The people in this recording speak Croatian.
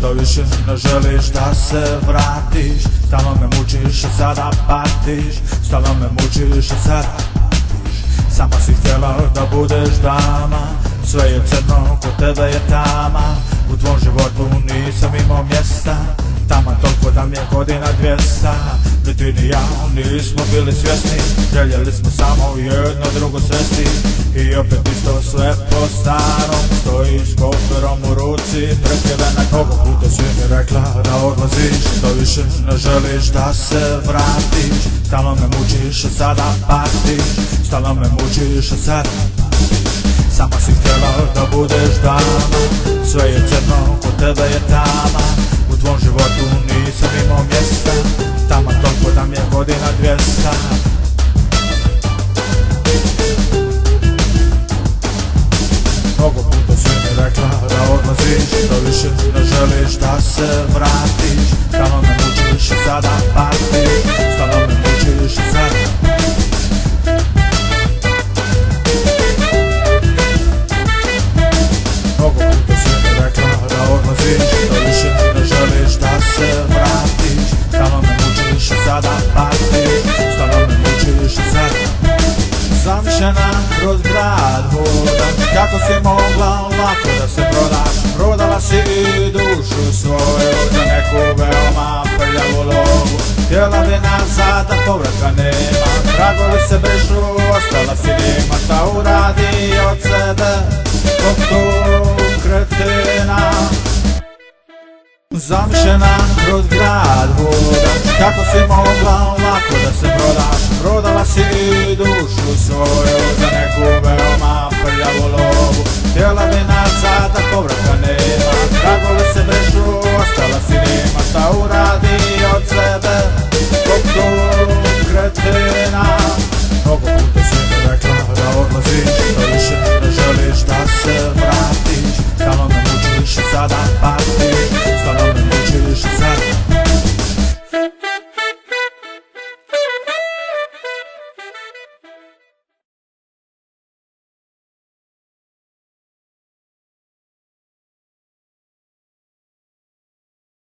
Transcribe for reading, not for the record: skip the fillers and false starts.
da više ne želiš da se vratiš. Stalno me mučiš, a sada patiš. Stalno me mučiš, a sada patiš. Sama si htjela da budeš dama, sve je crno, kod tebe je tama. U tvom životu nisam imao mjesta, taman toliko da mi je godina 200. Ni ti ni ja nismo bili svjesni, željeli smo samo jedno drugo sresti. I opet isto sve po starom, stojiš s koferom u ruci, prekrivena. Mnogo puta si mi rekla da odlaziš, da više ne želiš da se vratiš. Stalno me mučiš, a sada patiš. Stalno me mučiš, a sada patiš. Sama si htjela da budeš dama, sve je crno, kod tebe je tama. U tvom životu nisam imao mjesta, taman toliko da mi je godina 200. Mnogo puta si mi rekla da odlaziš, da više ne želiš da se vratiš. Stalno me mučiš, a sada patiš. Stalno me mučiš, a sada patiš. Mnogo puta si mi rekla da odlaziš, da više ne želiš da se vratiš. Stalno me mučiš, a sada patiš. Stalno me mučiš, a sada patiš. Zamišljena kroz grad hodam, kako si mogla lako da se prodaš. Prodala si i dušu svoju za neku veoma prljavu lovu. Htjela bi nazad, a povratka nema, tragovi se brišu, ostala si nima. Šta uradi od sebe zbog tog kretina? Zamišljena kroz grad hodam, kako si mogla lako da se prodaš. Prodala si i dušu svoju za neku veoma prljavu lovu. Htjela bi nazad, a povratka nema, tragovi se brišu, ostala si nima. Šta uradi od sebe zbog tog kretina?